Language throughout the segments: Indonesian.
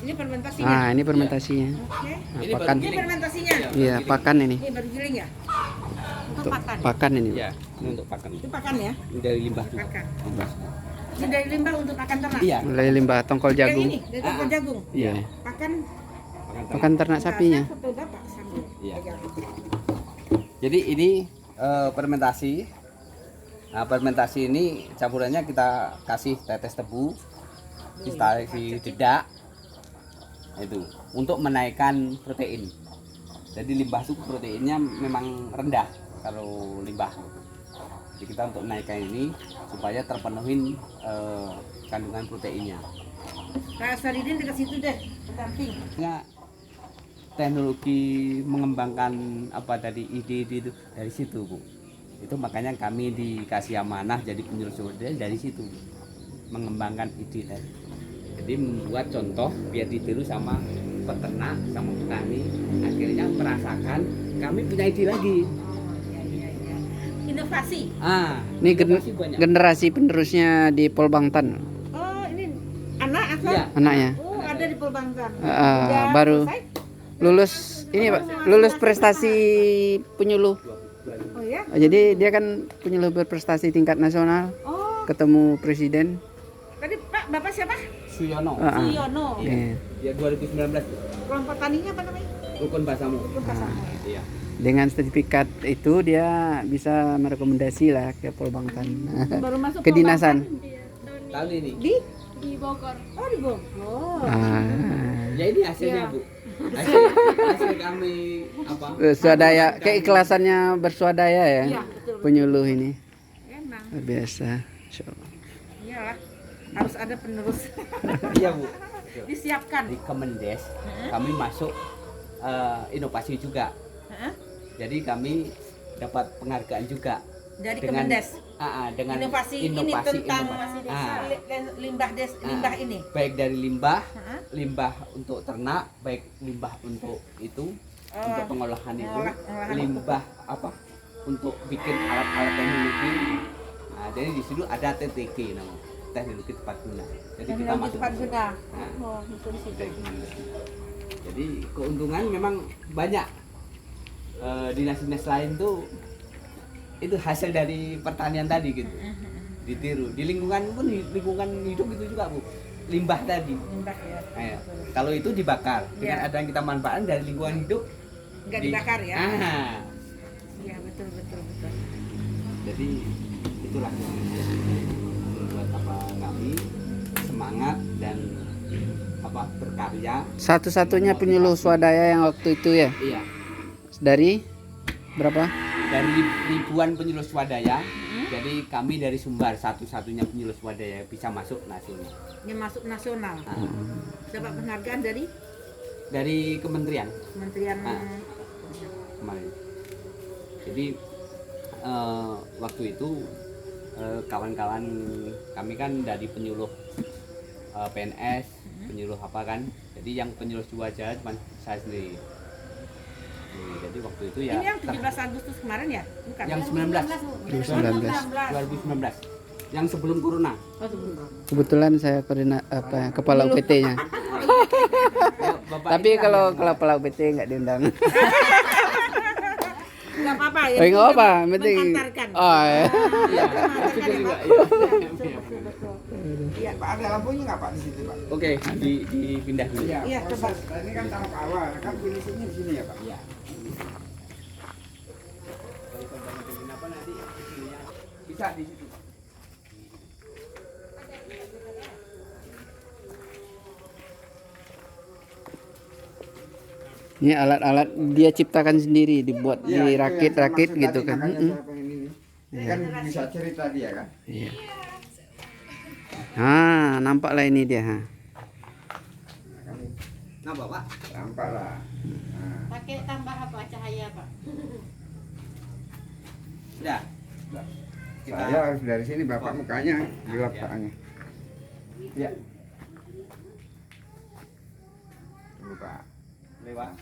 Ini fermentasinya. Ah, ini fermentasinya. Oke. Nah, Ini pakan. Ini fermentasinya. Iya, pakan ini. Ini baru giling ya? Itu Untuk pakan. pakan ini. Iya, ini untuk pakan. Itu pakan ya? Ini dari limbah juga. Pakan. Limbah. Ini dari limbah untuk pakan ternak. Iya. Mulai limbah tongkol Yang jagung. ini dari tongkol jagung. Iya. Pakan. Pakan ternak sapinya. Foto bapak sambil. Iya. pegang. Jadi ini fermentasi. Nah, fermentasi ini campurannya kita kasih tetes tebu, kita kasih dedak, itu untuk menaikkan protein. Jadi limbah itu proteinnya memang rendah kalau limbah. Jadi kita untuk menaikkan ini supaya terpenuhin kandungan proteinnya. Kayak Saridin dekat situ deh, ke samping. Ya, teknologi mengembangkan apa tadi ide-ide itu dari situ, Bu. Itu makanya kami dikasih amanah jadi penyuluh sumber dari situ, mengembangkan ide tadi. Jadi membuat contoh biar ditiru sama peternak, sama petani, akhirnya merasakan kami punya ide lagi. Iya. Inovasi. Ini inovasi banyak. generasi penerusnya di Polbangtan. Oh, ini anak atau? Iya. Anaknya. Oh, ada di Polbangtan. Baru selesai? lulus ini Pak, lulus prestasi penyuluh. Oh ya? Jadi dia kan penyuluh berprestasi tingkat nasional, Oh, ketemu presiden. tadi Pak, Bapak siapa? Suyono. Suyono. Iya. Ya 2019 Kelompok taninya apa namanya? Rukun Basamu. Rukun Pasamu. Iya. Dengan sertifikat itu dia bisa merekomendasi lah ke Polbangtan. Baru masuk Kedinasan. Kali ini. Di Bogor. Oh, di Bogor. Ya ini hasilnya, Iya. Bu. Hasil kami apa? Swadaya, keikhlasannya berswadaya ya. Iya, betul. Penyuluh ini. Emang. Luar biasa. Insya Allah. Iyalah. Harus ada penerus. Iya, Bu. Disiapkan. Di Kemendes kami masuk inovasi juga. Heeh. Jadi kami dapat penghargaan juga Dari dengan Kemendes. dengan Inovasi ini tentang limbah limbah ini. baik dari limbah, Heeh. limbah untuk ternak, baik limbah untuk itu, untuk pengolahan itu, Pengolahan. limbah apa untuk bikin alat-alat teknologi. Nah, jadi di situ ada TTG namanya, teknologi tepat guna. Jadi kita Teknologi masuk tepat ke situ. guna. Nah, Oh, itu di situ. kayak gitu. Jadi keuntungan memang banyak. Dinas-dinas lain tuh itu hasil dari pertanian tadi gitu, ditiru. Di lingkungan pun, lingkungan hidup itu juga, Bu, limbah tadi. Limbah ya. Kalau itu dibakar dengan Iya. ada yang kita manfaatkan dari lingkungan hidup, Enggak dibakar ya. Ah, Iya, betul. jadi itulah yang membuat apa kami semangat dan apa berkarya. Satu-satunya penyuluh swadaya yang waktu itu ya. Iya, Dari berapa? dari ribuan penyuluh swadaya. Jadi kami dari Sumbar satu-satunya penyuluh swadaya bisa masuk nasional. Ini masuk nasional. Dapat penghargaan dari Kementerian Kementerian kemarin. Jadi waktu itu kawan-kawan kami kan dari penyuluh PNS, penyuluh apa kan. Jadi yang penyuluh swadaya cuma saya sendiri. Jadi waktu itu ya ini yang 17 Agustus kemarin ya? Bukan. yang 19 2019 yang sebelum corona. Oh, sebelum. Kebetulan saya kepala UPT-nya. Bapak Tapi ini kalau lah yang- kepala UPT nggak diundang. Enggak apa-apa ya. Oh, nggak apa-apa, yang penting. Mengantarkan. Oh, ya. Iya, Mengantarkan juga ya, juga, Pak. iya. Betul. Iya, Pak, ada lampunya nggak Pak di situ Pak? Oke, dipindah dulu. Iya, coba. Proses, ini kan tahap awal, kan finishingnya di sini ya Pak? Iya. Bisa di situ. Ini alat-alat dia ciptakan sendiri, dibuat Iya, itu yang saya dirakit-rakit maksud gitu tadi, kan. makanya saya pengen ini. Kan bisa cerita dia kan? Iya. Ah, nampaklah ini dia. Ha. Nah, Bapak. Nampak lah. Nah, Pakai tambah apa? Cahaya, Pak? Sudah. Kita saya harus dari sini Bapak mukanya gelap Paknya. Ya. Tunggu Pak. lewat.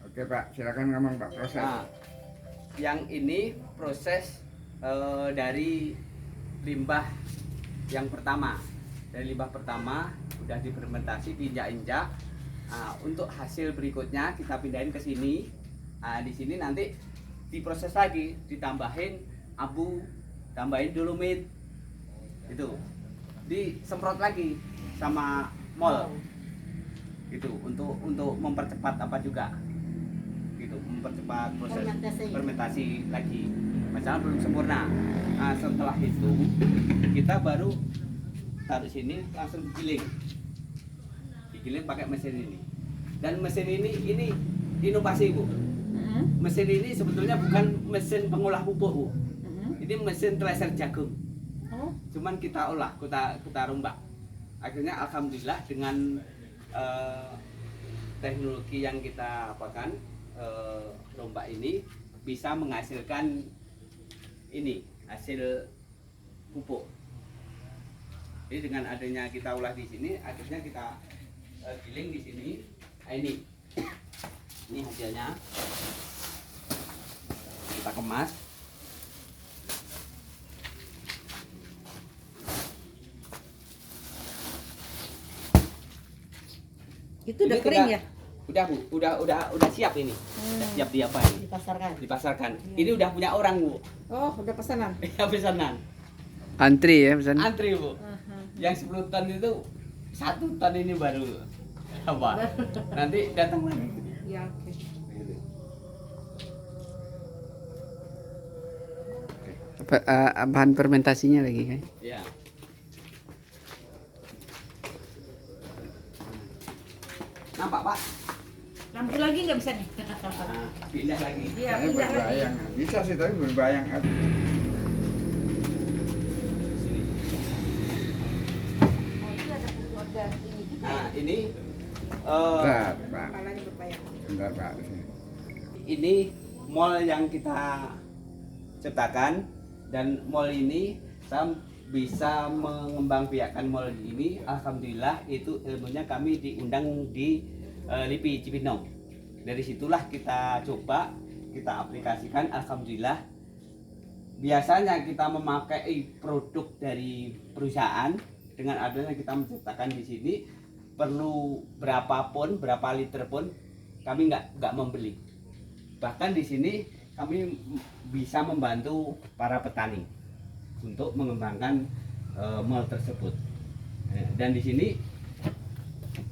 Oke Pak, silakan ngomong Pak proses. Nah, yang ini proses dari limbah yang pertama. Dari limbah pertama udah difermentasi, diinjak-injak. Untuk hasil berikutnya kita pindahin ke sini. Di sini nanti diproses lagi, ditambahin abu, tambahin dolomit, itu disemprot lagi sama mol, gitu untuk mempercepat apa juga, gitu mempercepat proses fermentasi lagi. Masalah belum sempurna. Setelah itu kita baru taruh sini, langsung digiling pakai mesin ini. Dan mesin ini inovasi, Bu. Mesin ini sebetulnya bukan mesin pengolah pupuk, Bu. Ini mesin thresher jagung. Cuman kita olah, kita rombak. Akhirnya alhamdulillah dengan teknologi yang kita apakan, rombak ini bisa menghasilkan ini hasil pupuk. Jadi dengan adanya kita olah di sini, akhirnya kita giling di sini. Ini hasilnya. Kita kemas. Itu udah kering ya? Udah, Bu. Udah siap ini. Udah siap diapain? Dipasarkan. Ini udah punya orang, Bu. Oh, udah pesanan. Ya, pesanan. Antri ya pesan. Antri, Bu. Yang 10 ton itu 1 ton ini baru apa? Nanti datang lagi. Ya, oke. Bahan fermentasinya lagi kan? Ya. Nampak, Pak? Lampu lagi nggak bisa nih? Pindah lagi. Iya, Saya pindah lagi. berbayang. Bisa sih tapi berbayang. Nah, ini Bentar, Pak. Kepalanya berbayang. Bentar, Pak. ini mall yang kita ciptakan, dan mall ini saya bisa mengembangbiakkan mall ini. Alhamdulillah itu ilmunya kami diundang di LIPI Cibinong. Dari situlah kita coba, kita aplikasikan. Alhamdulillah biasanya kita memakai produk dari perusahaan, dengan adanya kita menciptakan di sini perlu berapapun, berapa liter pun kami nggak membeli. Bahkan di sini kami bisa membantu para petani untuk mengembangkan mall tersebut. Dan di sini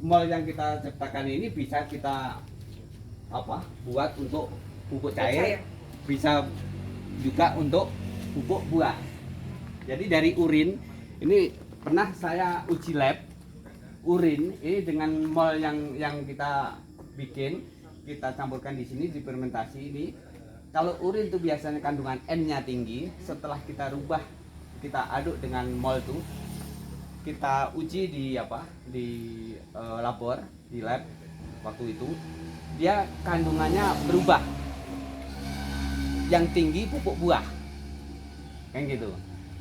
mall yang kita ciptakan ini bisa kita buat untuk pupuk cair, bisa juga untuk pupuk buah. Jadi dari urin ini pernah saya uji lab urin ini dengan mol yang kita bikin, kita campurkan di sini, difermentasi ini. Kalau urin itu biasanya kandungan N-nya tinggi, setelah kita rubah, kita aduk dengan mol itu, kita uji di labor, di lab waktu itu, dia kandungannya berubah, yang tinggi pupuk buah, kayak gitu.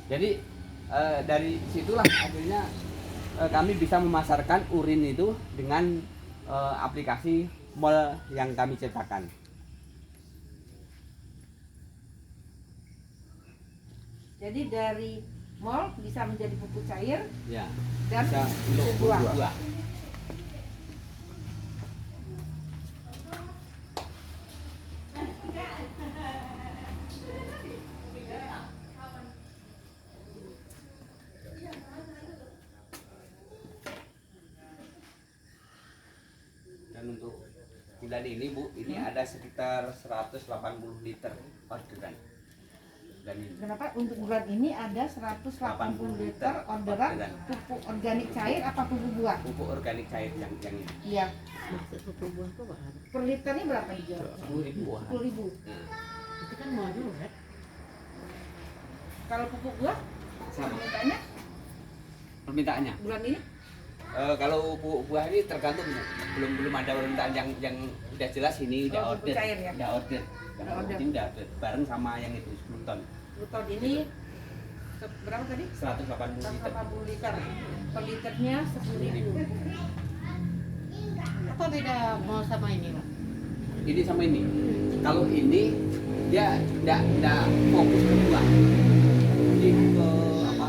Jadi dari situlah akhirnya kami bisa memasarkan urin itu dengan aplikasi mol yang kami ciptakan. Jadi dari mol bisa menjadi pupuk cair, Ya. dan Bisa untuk pupuk buah. buah. Dan untuk bulan ini, Bu, ini ada sekitar 180 liter orderan. Dan ini Kenapa untuk bulan ini ada 180 liter orderan pupuk organik cair apa pupuk buah? pupuk organik cair yang ini. Iya. Per liternya berapa dijual? 10.000 buah. 10.000. Itu kan modul kan? Kalau pupuk buah Sama permintaannya permintaannya. bulan ini Kalau buah ini tergantung, belum ada permintaan yang udah jelas ini udah Oh, pupuk order, cair ya? udah order. Yang Udah order. ini udah order bareng sama yang itu 10 ton, Buton ini berapa tadi? 180 liter. 180 liter. Per liternya 10.000. Apa beda mall sama ini, Pak? ini sama ini. Kalau ini dia enggak fokus ke buah. Jadi ke apa?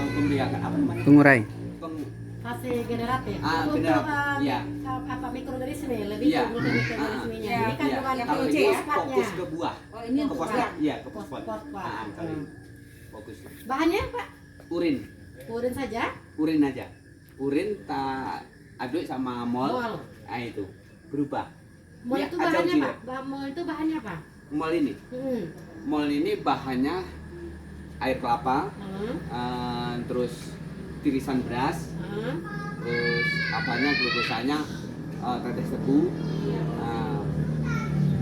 Pembiakan apa namanya? Pengurai. Fase generatif. Ah, Untuk generatif, iya. apa mikroorganisme lebih Iya. ke mikroorganismenya. Iya. Ini kan Iya. bukan Kalau ke ini fosfatnya. fokus ke buah. Oh, ini Ke untuk fosfat. buah. Iya, ke fosfat. Fosfat. Kalau ini fokus. Bahannya Pak, Urin. urin saja. Urin aja. Urin tak aduk sama mol. Mol. Nah itu berubah. Mol Dia itu ajau bahannya jiwa. Pak. Mol itu bahannya apa? Mol ini. Mol ini bahannya air kelapa, terus tirisan beras, terus apanya glukosanya, tetes tebu,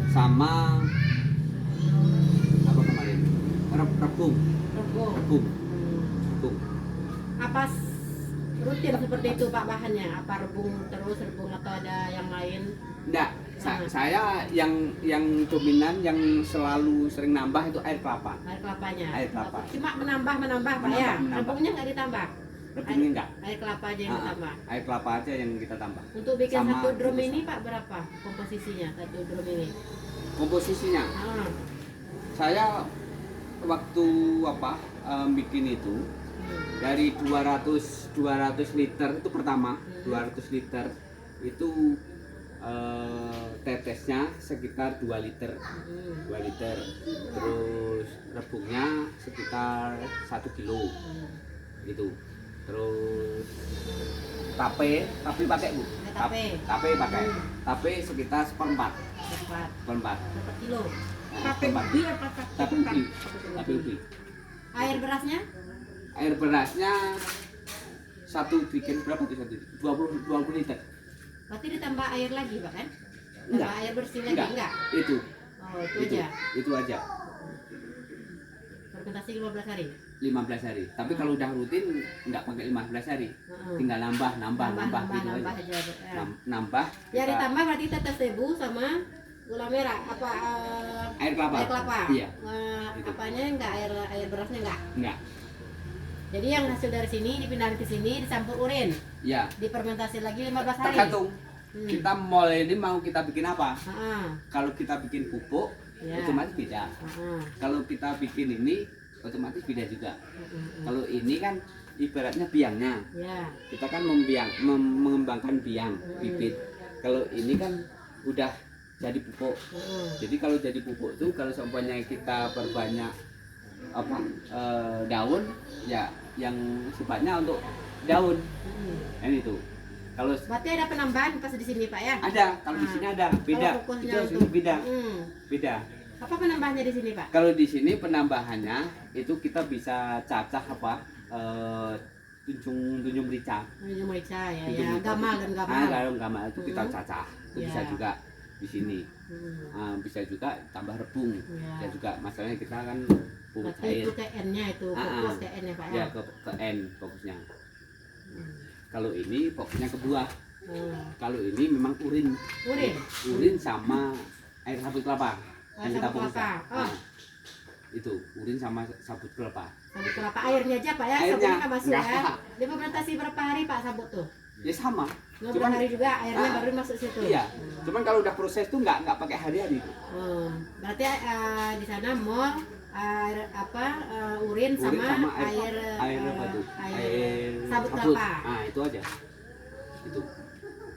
sama apa kemarin? Rebung. Rebung. Rebung. Apa rutin seperti itu Pak bahannya? Apa rebung terus rebung atau ada yang lain? Enggak, saya yang dominan yang selalu sering nambah itu air kelapa. Air kelapanya. Air kelapa. Cuma menambah Pak ya. Menambah. Rebungnya nggak ditambah. Rebungnya enggak. Air kelapa aja yang ditambah. Air kelapa aja yang kita tambah. Untuk bikin Sama satu drum glukosa. ini Pak berapa komposisinya satu drum ini? Komposisinya Ah. saya waktu bikin itu dari 200 liter itu pertama 200 liter itu tetesnya sekitar 2 liter 2 liter, terus rebungnya sekitar 1 kilo itu, terus tape pakai Bu, tape pakai tape sekitar seperempat Berapa kilo? Tape ubi apa tape ubi. Air berasnya? Air berasnya bikin berapa tuh 20 liter. Berarti ditambah air lagi Pak kan? Enggak. Tambah air bersih lagi enggak? Itu Oh itu aja. itu aja Fermentasi 15 hari. 15 hari. Tapi kalau udah rutin nggak pakai 15 hari. Tinggal nambah gitu Nambah aja. aja. Ya. Nambah. Ya kita- ditambah berarti tetes tebu sama gula merah apa air kelapa. air kelapa. Iya. Gitu. Apanya enggak air berasnya enggak. Enggak. Jadi yang hasil dari sini dipindahin ke sini dicampur urin, Ya. difermentasi lagi 15 hari. Tergantung. Kita mol ini mau kita bikin apa? Heeh. Kalau kita bikin pupuk, Ya. otomatis beda. Heeh. Kalau kita bikin ini, otomatis beda juga. Heeh. Kalau ini kan ibaratnya biangnya. Ya. Kita kan mengembangkan biang bibit. Kalau ini kan udah jadi pupuk. Jadi kalau jadi pupuk tuh kalau seumpamanya kita perbanyak daun, ya yang sifatnya untuk daun. Kan itu. Kalau Berarti ada penambahan pas di sini Pak ya? ada, kalau di sini ada, beda. Kalau fokusnya Itu untuk- beda. Hmm. Beda. Apa penambahannya di sini Pak? Kalau di sini penambahannya itu kita bisa cacah tunjung merica. Tunjung merica ya, Tunjung ya. merica. Gamal dan gamal. Gamal itu kita cacah. Itu bisa Ya. juga di sini. Bisa juga tambah rebung. Ya. Dan juga masalahnya kita kan pupuk Berarti cair. itu ke N-nya itu, fokus ke N ya Pak ya? Ya ke N fokusnya. Kalau ini fokusnya ke buah. Kalau ini memang urin. Urin? Urin sama air sabut kelapa. Air Yang kita sabut kelapa. fokuskan. Oh. Itu urin sama sabut kelapa. Sabut kelapa airnya aja Pak ya? Airnya. Sabutnya nggak masuk ya? Nggak. Difermentasi berapa hari Pak sabut tuh? Ya sama. 15 hari juga airnya Ah, baru masuk situ? Iya. Cuman kalau udah proses tuh nggak pakai hari-hari. Berarti di sana mol urin sama air apa tuh? air sabut kelapa. Nah itu aja. Itu.